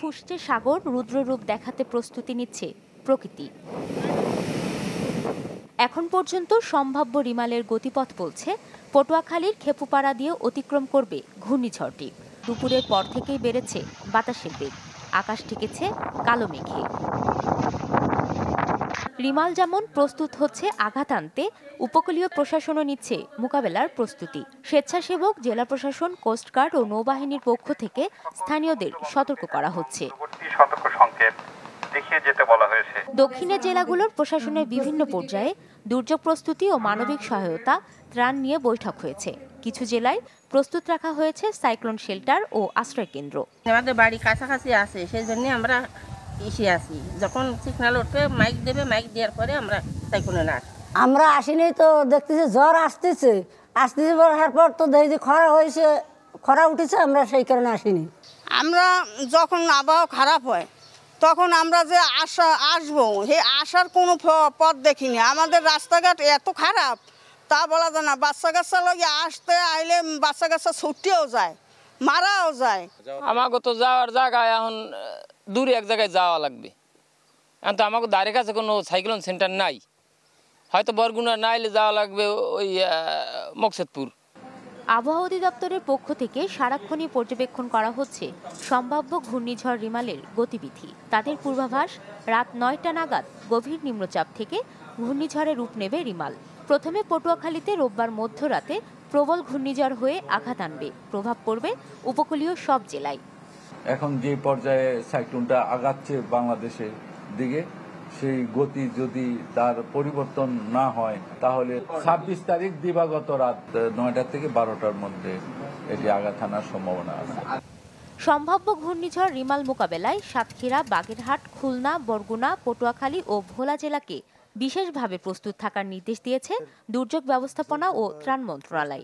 ফুঁসছে সাগর, রুদ্ররূপ দেখাতে প্রস্তুতি নিচ্ছে প্রকৃতি। এখন পর্যন্ত সম্ভাব্য রিমালের গতিপথ বলছে পটুয়াখালীর খেপুপাড়া দিয়ে অতিক্রম করবে ঘূর্ণিঝড়টি। দুপুরের পর থেকেই বেড়েছে বাতাসের বেগ, আকাশ ঠেকেছে কালো মেঘে। রিমাল যেমন প্রস্তুত হচ্ছে আঘাত আনতে, উপকূলীয় প্রশাসনও নিচ্ছে মোকাবেলার প্রস্তুতি। স্বেচ্ছাসেবক, জেলা প্রশাসন, কোস্টগার্ড ও নৌবাহিনীর পক্ষ থেকে স্থানীয়দের সতর্ক করা হচ্ছে। দক্ষিণের জেলাগুলোর প্রশাসনের বিভিন্ন পর্যায়ে দুর্যোগ প্রস্তুতি ও মানবিক সহায়তা, ত্রাণ নিয়ে বৈঠক হয়েছে। কিছু জেলায় প্রস্তুত রাখা হয়েছে সাইক্লোন শেল্টার ও আশ্রয় কেন্দ্র। আমাদের বাড়ি কাছাকাছি আছে, সেই জন্য আমরা এসে আছি। যখন সিগন্যাল উঠবে মাইক দেবে, মাইক দেওয়ার পরে আমরা সাইক্লোনে না আমরা আসিনি তো দেখতেছি জ্বর আসতেছে বলার পর তো দেখি যে খরা উঠেছে, আমরা সেই কারণে আসিনি। আমরা যখন আবহাওয়া খারাপ হয় তখন আমরা যে আসবো, সেই আসার কোনো পথ দেখিনি। আমাদের রাস্তাঘাট এত খারাপ তা বলা যায় না। বাচ্চা কাচ্চা লগে আসতে আইলে বাচ্চা কাচ্চা ছুটিও যায়, মারাও যায়। আমাকে তো যাওয়ার জায়গায় এখন দূরে এক জায়গায় যাওয়া লাগবে। এখন তো আমাকে ধারে কাছে কোনো সাইক্লোন সেন্টার নাই, হয়তো বরগুনা না এলে যাওয়া লাগবে ওই মকসেদপুর। আবহাওয়া অধিদপ্তরের পক্ষ থেকে সারাক্ষণই পর্যবেক্ষণ করা হচ্ছে সম্ভাব্য ঘূর্ণিঝড় রিমালের গতিবিধি। তাদের পূর্বাভাস, রাত ৯টা নাগাদ গভীর নিম্নচাপ থেকে ঘূর্ণিঝড়ে রূপ নেবে রিমাল। প্রথমে পটুয়াখালীতে রোববার মধ্যরাতে প্রবল ঘূর্ণিঝড় হয়ে আঘাত আনবে, প্রভাব পড়বে উপকূলীয় সব জেলায়। এখন যে পর্যায়ে সাইক্লোনটা আগাচ্ছে বাংলাদেশের দিকে, সেই গতি যদি তার পরিবর্তন না হয় তাহলে ২৬ তারিখ দিবাগত রাত ৯টা থেকে ১২টার মধ্যে এটি আঘাত আনার সম্ভাবনা আছে। সম্ভাব্য ঘূর্ণিঝড় রিমাল মোকাবেলায় সাতক্ষীরা, বাগেরহাট, খুলনা, বরগুনা, পটুয়াখালী ও ভোলা জেলাকে বিশেষভাবে প্রস্তুত থাকার নির্দেশ দিয়েছে দুর্যোগ ব্যবস্থাপনা ও ত্রাণ মন্ত্রণালয়।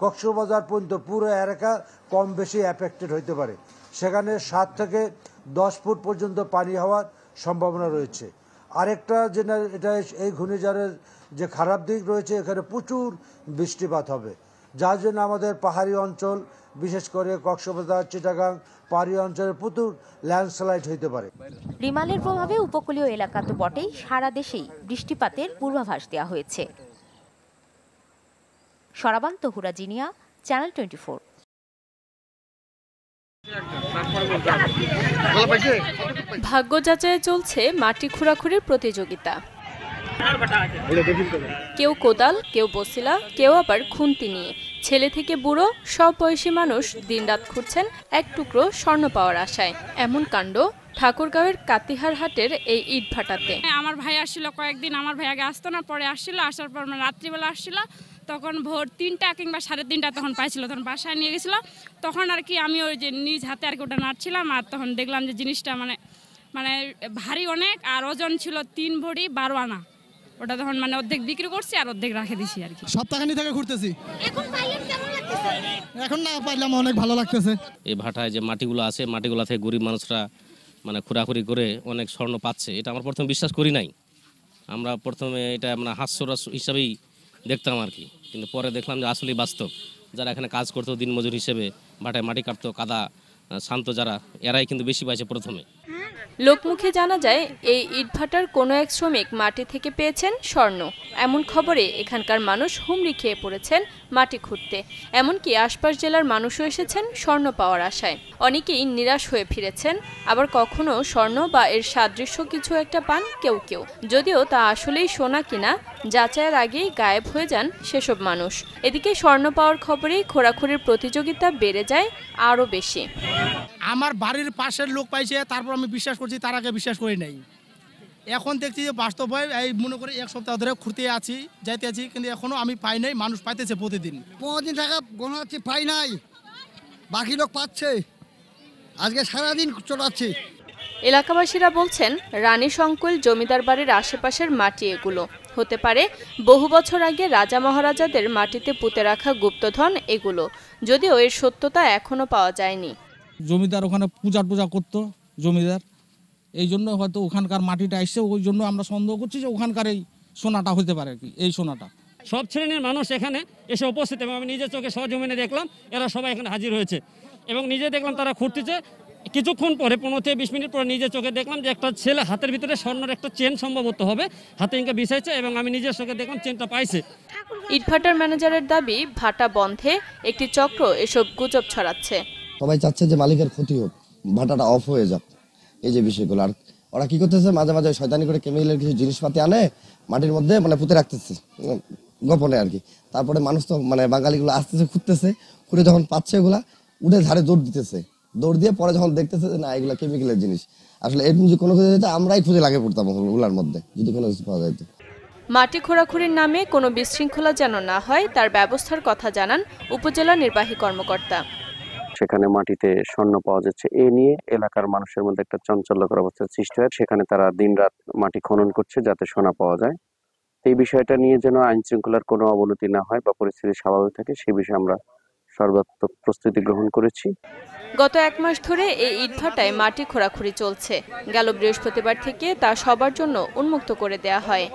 কক্সবাজার পর্যন্ত পুরো এলাকা কম বেশি অ্যাফেক্টেড হতে পারে, সেখানে ৭ থেকে ১০ ফুট পর্যন্ত পানি হওয়ার সম্ভাবনা রয়েছে। আরেকটা যেটা এই ঘূর্ণিঝড়ের যে খারাপ দিক রয়েছে, এখানে প্রচুর বৃষ্টিপাত হবে, যার জন্য আমাদের পাহাড়ি অঞ্চল, বিশেষ করে কক্সবাজার, চিটাগাং পাহাড়ি অঞ্চলে প্রচুর ল্যান্ডস্লাইড হতে পারে। রিমালের প্রভাবে উপকূলীয় এলাকা তো বটেই, সারা দেশেই বৃষ্টিপাতের পূর্বাভাস দেওয়া হয়েছে। সরাবান তহুরা জিনিয়া, চ্যানেল 24। ভাগ্য যাচাইয়ে চলছে মাটি খোঁড়াখুড়ির প্রতিযোগিতা। কেউ কোদাল, কেউ বসিলা, কেউ আবার খুন্তি নিয়ে ছেলে থেকে বুড়ো সব বয়সী মানুষ দিনরাত খুঁড়ছেন এক টুকরো স্বর্ণ পাওয়ার আশায়। এমন কাণ্ড ঠাকুরগাঁওয়ের কাতিহার হাটের এই ইট ভাটাতে। আমার ভাই আসছিল কয়েকদিন, আমার ভাই আগে আসতো না, পরে আসছিল, আসার পর রাত্রিবেলা আসছিল, তখন ভোর ৩টা কিংবা ৩:৩০ তখন পাইছিল, তখন বাসায় নিয়ে গেছিল। তখন আর কি আমি ওই যে নিজ হাতে আর কি ওটা নাড়ছিলাম, আর তখন দেখলাম যে জিনিসটা মানে ভারী অনেক, আর ওজন ছিল ৩ ভরি ১২ আনা। ওটা তখন অর্ধেক বিক্রি করছি আর অর্ধেক রেখে দিছি আর কি। সপ্তাহখানি থেকে ঘুরতেছি, এখন না পাইলাম অনেক ভালো লাগতেছে। এই ভাটায় যে মাটিগুলো আছে, মাটিগুলো থেকে গরিব মানুষরা খোঁড়াখুড়ি করে অনেক স্বর্ণ পাচ্ছে, এটা আমরা প্রথমে বিশ্বাস করি নাই। আমরা প্রথমে এটা আমরা হাস্যরস হিসাবেই দেখতাম আর কি, কিন্তু পরে দেখলাম যে আসলেই বাস্তব। যারা এখানে কাজ করতো দিনমজুর হিসেবে, ভাটায় মাটি কাটতো, কাদা শান্ত যারা, এরাই কিন্তু বেশি পাইছে প্রথমে। লোকমুখে জানা যায় এই ইটভাটার কোনো এক শ্রমিক মাটি থেকে পেয়েছেন স্বর্ণ। এমন খবরে এখানকার মানুষ হুমড়ি খেয়ে পড়েছেন মাটি খুঁড়তে। এমনকি আশপাশ জেলার মানুষও এসেছেন স্বর্ণ পাওয়ার আশায়। অনেকেই নিরাশ হয়ে ফিরেছেন, আবার কখনো স্বর্ণ বা এর সাদৃশ্য কিছু একটা পান কেউ কেউ। যদিও তা আসলেই সোনা কিনা যাচাইয়ের আগেই গায়েব হয়ে যান সেসব মানুষ। এদিকে স্বর্ণ পাওয়ার খবরেই খোঁড়াখুড়ির প্রতিযোগিতা বেড়ে যায় আরও বেশি। আমার বাড়ির পাশের লোক পাইছে, তারপর আমি বিশ্বাস করছি, তার আগে বিশ্বাস করি নাই। এখন দেখছি যে বাস্তব হয়, এই মনে করি 1 সপ্তাহ ধরে ঘুরতে আছি, যাইতে আছি, কিন্তু এখনো আমি পাই নাই। মানুষ পাইতেছে প্রতিদিন। 15 টাকা গোনাচ্ছি, পাই নাই, বাকি লোক পাচ্ছে। আজকে সারাদিন চড়াচ্ছি। এলাকাবাসীরা বলছেন রানী সংকুল জমিদার বাড়ির আশেপাশের মাটি এগুলো। হতে পারে বহু বছর আগে রাজা মহারাজাদের মাটিতে পুঁতে রাখা গুপ্তধন এগুলো, যদিও এর সত্যতা এখনো পাওয়া যায়নি। জমিদার ওখানে পূজা করতো জমিদার, এই জন্য হয়তো ওখানকার মাটিটা এসছে, ওই জন্য আমরা সন্দেহ করছি যে ওখানকার এই সোনাটা হতে পারে আর কি। এই সোনাটা সব শ্রেণীর মানুষ এখানে এসে উপস্থিত, এবং আমি নিজের চোখে সরজমিনে দেখলাম এরা সবাই এখানে হাজির হয়েছে, এবং নিজে দেখলাম তারা খুঁড়তেছে। কিছুক্ষণ পরে 15 থেকে 20 মিনিট পরে নিজের চোখে দেখলাম যে একটা ছেলে হাতের ভিতরে স্বর্ণের একটা চেন সম্ভবত হবে হাতে ইনকা বিছাইছে এবং আমি নিজের চোখে দেখলাম চেনটা পাইছে। ইটভাটার ম্যানেজারের দাবি ভাটা বন্ধে একটি চক্র এসব গুজব ছড়াচ্ছে। সবাই চাচ্ছে যে মালিকের ক্ষতি হোক, ভাটাটা অফ হয়ে যাক, এই যে বিষয়গুলো। আর ওরা কি করতেছে, মাঝে মাঝে শয়তানি করে কেমিক্যালের কিছু জিনিসপাতি আনে মাটির মধ্যে পুঁতে রাখতেছে গোপনে আর কি। তারপরে মানুষ তো বাঙালিগুলো আসতেছে, খুঁজতেছে, খুঁড়ে যখন পাচ্ছে এগুলা উঠে ধারে দৌড় দিতেছে, দৌড় দিয়ে পরে যখন দেখতেছে যে না এগুলা কেমিক্যালের জিনিস, আসলে এর যদি কোনো কিছু যেত আমরাই খুঁজে লাগে পড়তাম ওগুলার মধ্যে যদি কোনো কিছু পাওয়া যেত। মাটি খোঁড়াখুড়ির নামে কোনো বিশৃঙ্খলা যেন না হয় তার ব্যবস্থার কথা জানান উপজেলা নির্বাহী কর্মকর্তা। সেখানে মাটিতে স্বর্ণ পাওয়া যাচ্ছে, এ নিয়ে এলাকার মানুষের মধ্যে একটা চাঞ্চল্যকর অবস্থার সৃষ্টি হয়। সেখানে তারা দিনরাত মাটি খনন করছে যাতে সোনা পাওয়া যায়। এই বিষয়টা নিয়ে যেন আইন শৃঙ্খলার কোনো অবনতি না হয় বা পরিস্থিতি স্বাভাবিক থাকে, সেই বিষয়ে আমরা সর্বাত্মক প্রস্তুতি গ্রহণ করেছি। গত 1 মাস ধরে এই ইটভাটায় মাটি খোঁড়াখুড়ি চলছে। গেল বৃহস্পতিবার থেকে তা সবার জন্য উন্মুক্ত করে দেয়া হয়।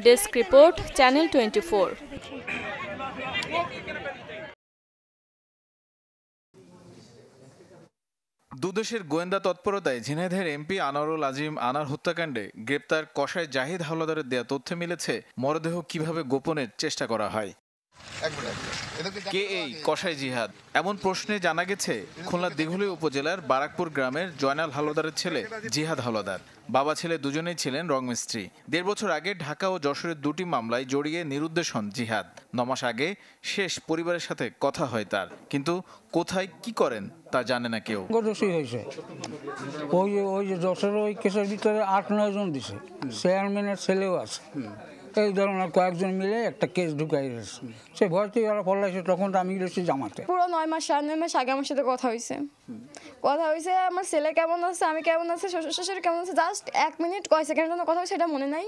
Desk report, channel 24। দুদেশের গোয়েন্দা তৎপরতায় ঝিনাইদহের এমপি আনোয়ারুল আজিম আনার হত্যাকাণ্ডে গ্রেপ্তার কসাই জাহিদ হাওলাদারের দেয়া তথ্যে মিলেছে মরদেহ কিভাবে গোপনের চেষ্টা করা হয়। কে এই কসাই জিহাদ? এমন প্রশ্নে জানা গেছে খুলনার দিঘলী উপজেলার বারাকপুর গ্রামের জয়নাল হাওলাদারের ছেলে জিহাদ হাওলাদার। বাবা ছেলে দুজনেই ছিলেন রংমিস্ত্রি। 1.5 বছর আগে ঢাকা ও যশোরের 2টি মামলায় জড়িয়ে নিরুদ্দেশ হন জিহাদ। 9 মাস আগে শেষ পরিবারের সাথে কথা হয় তার, কিন্তু কোথায় কি করেন তা জানে না কেউ। ওই যে যশোরের ওই কেসের ভিতরে 8-9 জন দিছে, চেয়ারম্যানের ছেলেও আছে। এই ধরনের কয়েকজন মিলে একটা কেস ঢুকাই দিয়েছে। সে ভয়তে ওরা পড়াইছে, তখন আমি গেছি জামাতে। পুরো 9 মাস 9 মাস আগে আমার সাথে কথা হয়েছে। আমার ছেলে কেমন আছে, আমি কেমন আছে, শ্বশুর শাশুড়ি কেমন আছে, জাস্ট 1 মিনিট কয় সেকেন্ডের জন্য কথা হয়েছে, সেটা মনে নাই।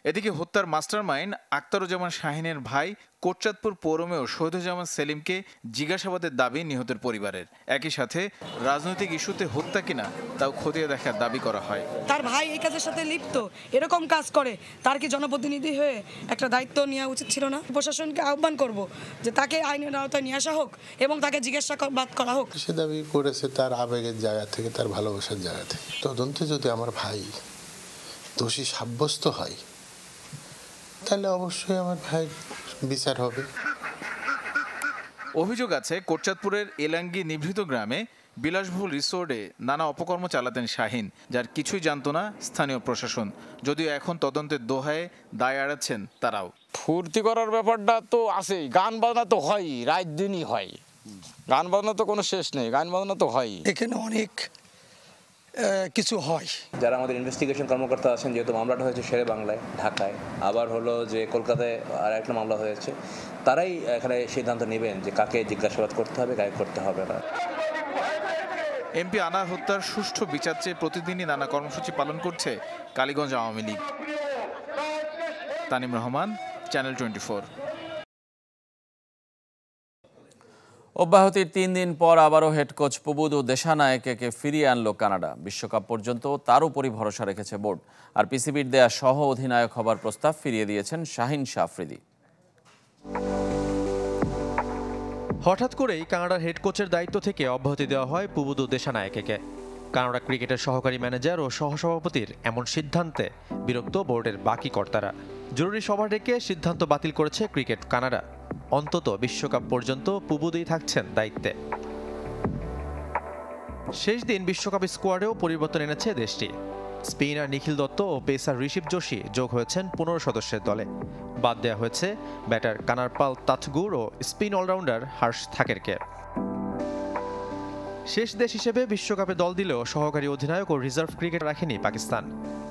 এদিকে হত্যার মাস্টারমাইন্ড আক্তারুজ্জামান শাহিনের ভাই কোটচাঁদপুর পৌরমেয় শহীদুজ্জামান সেলিমকে জিজ্ঞাসাবাদের দাবি নিহতের পরিবারের। একই সাথে রাজনৈতিক ইস্যুতে হত্যা কিনা তাও খতিয়ে দেখার দাবি করা হয়। তার ভাই এই কাজের সাথে লিপ্ত, এরকম কাজ করে, তার কি জনপ্রতিনিধি হয়ে একটা দায়িত্ব নেওয়া উচিত ছিল না? প্রশাসনকে আহ্বান করব যে তাকে আইনের আওতায় নিয়ে আসা হোক এবং তাকে জিজ্ঞাসাবাদ করা হোক। সে দাবি করেছে তার আবেগের জায়গা থেকে, তার ভালোবাসার জায়গা থেকে। তদন্তে যদি আমার ভাই দোষী সাব্যস্ত হয় তাহলে অবশ্যই আমার ভাই বিচার হবে। অভিযোগ আছে কোটচাঁদপুরের এলাঙ্গি নিভৃত গ্রামে বিলাসবহুল রিসোর্টে নানা অপকর্ম চালাতেন শাহিন, যার কিছুই জানত না স্থানীয় প্রশাসন। যদিও এখন তদন্তের দোহায় দায় এড়াচ্ছেন তারাও। ফুর্তি করার ব্যাপারটা তো আছেই, গান বাজনা তো হয়, রাত দিনই হয়, গান বাজনা তো কোনো শেষ নেই, গান বাজনা তো হয়। এখানে অনেক কিছু হয়। যারা আমাদের ইনভেস্টিগেশন কর্মকর্তা আছেন, যেহেতু মামলাটা হয়েছে শেরে বাংলায় ঢাকায়, আবার হলো যে কলকাতায় আর একটা মামলা হয়েছে, তারাই এখানে সিদ্ধান্ত নেবেন যে কাকে জিজ্ঞাসাবাদ করতে হবে, কাকে করতে হবে না। এমপি আনার হত্যার সুষ্ঠু বিচার চেয়ে প্রতিদিনই নানা কর্মসূচি পালন করছে কালীগঞ্জ আওয়ামী লীগ। তানিম রহমান, চ্যানেল 24। অব্যাহতির 3 দিন পর আবারও হেড কোচ পুবুদু দেশানায়েকেকে ফিরিয়ে আনলো কানাডা। বিশ্বকাপ পর্যন্ত তার উপরই ভরসা রেখেছে বোর্ড। আর পিসিবির দেয়া সহ অধিনায়ক হবার প্রস্তাব ফিরিয়ে দিয়েছেন শাহিন শাহ আফ্রিদি। হঠাৎ করেই কানাডার হেড কোচের দায়িত্ব থেকে অব্যাহতি দেওয়া হয় পুবুদু দেশানায়েকেকে। কানাডা ক্রিকেটের সহকারী ম্যানেজার ও সহসভাপতির এমন সিদ্ধান্তে বিরক্ত বোর্ডের বাকি কর্তারা। জরুরি সভা ডেকে সিদ্ধান্ত বাতিল করেছে ক্রিকেট কানাডা। অন্তত বিশ্বকাপ পর্যন্ত পুবুদুই থাকছেন দায়িত্বে। শেষ দিন বিশ্বকাপ স্কোয়াডেও পরিবর্তন এনেছে দেশটি। স্পিনার নিখিল দত্ত ও পেসার ঋষভ যোশী যোগ হয়েছেন 15 সদস্যের দলে। বাদ দেওয়া হয়েছে ব্যাটার কানারপাল তাথগুর ও স্পিন অলরাউন্ডার হার্ষ থাকেরকে। শেষ দেশ হিসেবে বিশ্বকাপে দল দিলেও সহকারী অধিনায়ক ও রিজার্ভ ক্রিকেট রাখেনি পাকিস্তান।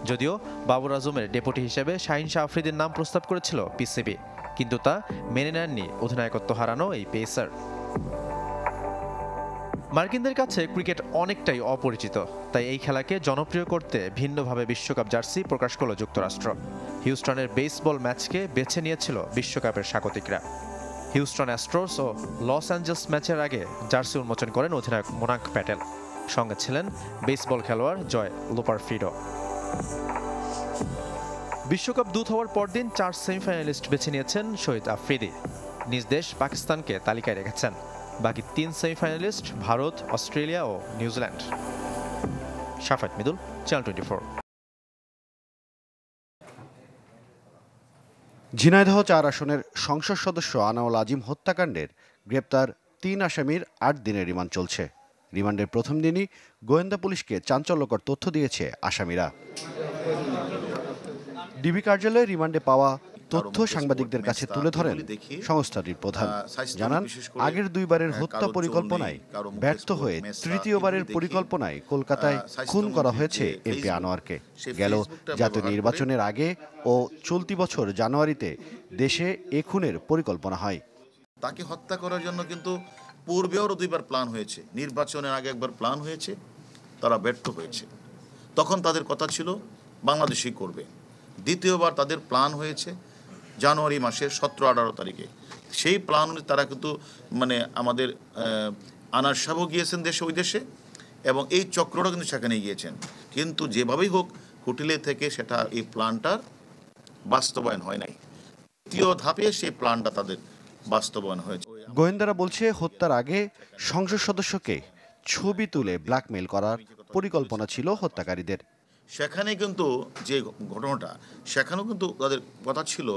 যদিও বাবর আজমের ডেপুটি হিসেবে শাহিন শাহ আফ্রিদির নাম প্রস্তাব করেছিল পিসিবি, কিন্তু তা মেনে নেননি অধিনায়কত্ব হারানো এই পেসার। মার্কিনদের কাছে ক্রিকেট অনেকটাই অপরিচিত, তাই এই খেলাকে জনপ্রিয় করতে ভিন্নভাবে বিশ্বকাপ জার্সি প্রকাশ করল যুক্তরাষ্ট্র। হিউস্টনের বেসবল ম্যাচকে বেছে নিয়েছিল বিশ্বকাপের স্বাগতিকরা। হিউস্টন অ্যাস্ট্রোস ও লস অ্যাঞ্জেলস ম্যাচের আগে জার্সি উন্মোচন করেন অধিনায়ক মোনাক প্যাটেল। সঙ্গে ছিলেন বেসবল খেলোয়াড় জয় লোপারফিডো। বিশ্বকাপ দূত হওয়ার পরদিন 4 সেমিফাইনালিস্ট বেছে নিয়েছেন শহীদ আফ্রিদি। নিজ দেশ পাকিস্তানকে তালিকায় রেখেছেন। বাকি 3 সেমিফাইনালিস্ট ভারত, অস্ট্রেলিয়া ও নিউজিল্যান্ড। শাফাত মিদুল, চ্যানেল 24। ঝিনাইদহ 4 আসনের সংসদ সদস্য আনাউল আজিম হত্যাকাণ্ডের গ্রেপ্তার 3 আসামির 8 দিনের রিমান্ড চলছে। রিমান্ডের প্রথম দিনই গোয়েন্দা পুলিশকে চাঞ্চল্যকর তথ্য দিয়েছে আসামিরা। ডিবি কার্যালয়ে রিমান্ডে পাওয়া তথ্য সাংবাদিকদের কাছে তুলে ধরেন সংস্থাটির প্রধান। জানান, আগের 2 বারের হত্যা পরিকল্পনায় ব্যর্থ হয়ে তৃতীয়বারের পরিকল্পনায় কলকাতায় খুন করা হয়েছে এমপি আনোয়ারকে। গেল জাতীয় নির্বাচনের আগে ও চলতি বছর জানুয়ারিতে দেশে এ খুনের পরিকল্পনা হয়। তাকে হত্যা করার জন্য কিন্তু পূর্বেও 2 বার প্ল্যান হয়েছে, নির্বাচনের আগে একবার প্ল্যান হয়েছে, তারা ব্যর্থ হয়েছে। তখন তাদের কথা ছিল বাংলাদেশই করবে। দ্বিতীয়বার তাদের প্ল্যান হয়েছে জানুয়ারি মাসের 17-18 তারিখে। সেই প্ল্যান অনুযায়ী তারা কিন্তু আমাদের আনার সাহেবও গিয়েছেন দেশে, ওই দেশে, এবং এই চক্রটা কিন্তু সেখানে গিয়েছেন। কিন্তু যেভাবেই হোক হোটেলে থেকে সেটা এই প্ল্যানটার বাস্তবায়ন হয় নাই। তৃতীয় ধাপে সেই প্ল্যানটা তাদের বাস্তবায়ন হয়েছে। গোয়েন্দারা বলছে, হত্যার আগে সংসদ সদস্যকে ছবি তুলে ব্ল্যাকমেইল করার পরিকল্পনা ছিল হত্যাকারীদের। সেখানে কিন্তু যে ঘটনাটা, সেখানেও কিন্তু তাদের কথা ছিল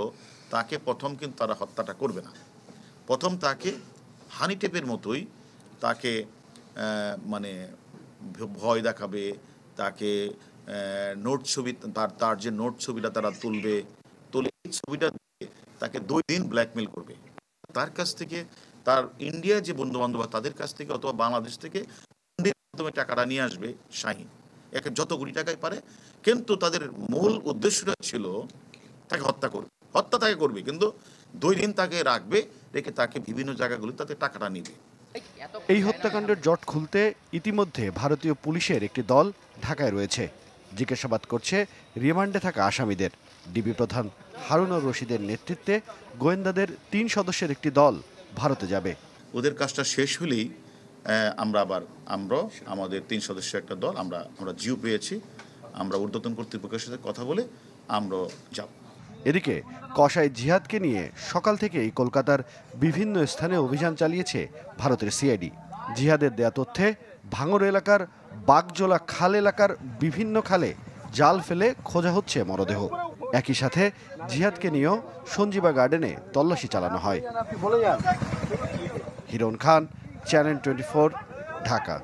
তাকে প্রথম কিন্তু তারা হত্যাটা করবে না। প্রথম তাকে হানি টেপের মতোই তাকে ভয় দেখাবে, তাকে নোট ছবি, তার যে নোট ছবিটা তারা তুলে ছবিটা দিয়ে তাকে 2 দিন ব্ল্যাকমেইল করবে। তার কাছ থেকে, তার ইন্ডিয়া যে বন্ধু বান্ধব তাদের কাছ থেকে অথবা বাংলাদেশ থেকে টাকাটা নিয়ে আসবে শাহিন, যত কোটি টাকায় পারে। কিন্তু তাদের মূল উদ্দেশ্যটা ছিল তাকে হত্যা করবে। হত্যা তাকে করবে, কিন্তু 2 দিন তাকে রাখবে, রেখে তাকে বিভিন্ন জায়গাগুলি তাতে টাকাটা নিবে। এই হত্যাকাণ্ডের জট খুলতে ইতিমধ্যে ভারতীয় পুলিশের একটি দল ঢাকায় রয়েছে। জিজ্ঞাসাবাদ করছে রিমান্ডে থাকা আসামিদের। ডিবি প্রধান হারুনুর রশিদের নেতৃত্বে গোয়েন্দাদের 3 সদস্যের একটি দল ভারতে যাবে। ওদের কাজটা শেষ হলেই আমরা আমাদের 3 সদস্যের একটা দল আমরা জিও পেয়েছি, আমরা ঊর্ধ্বতন কর্তৃপক্ষের সাথে কথা বলে আমরা যাব। এদিকে কসাই জিহাদকে নিয়ে সকাল থেকেই কলকাতার বিভিন্ন স্থানে অভিযান চালিয়েছে ভারতের সিআইডি। জিহাদের দেয়া তথ্যে ভাঙড় এলাকার বাগজোলা খাল এলাকার বিভিন্ন খালে জাল ফেলে খোঁজা হচ্ছে মরদেহ। একই সাথে জিহাদকে নিয়েও সঞ্জীবা গার্ডেনে তল্লাশি চালানো হয়। হিরণ খান, চ্যানেল 24, ঢাকা।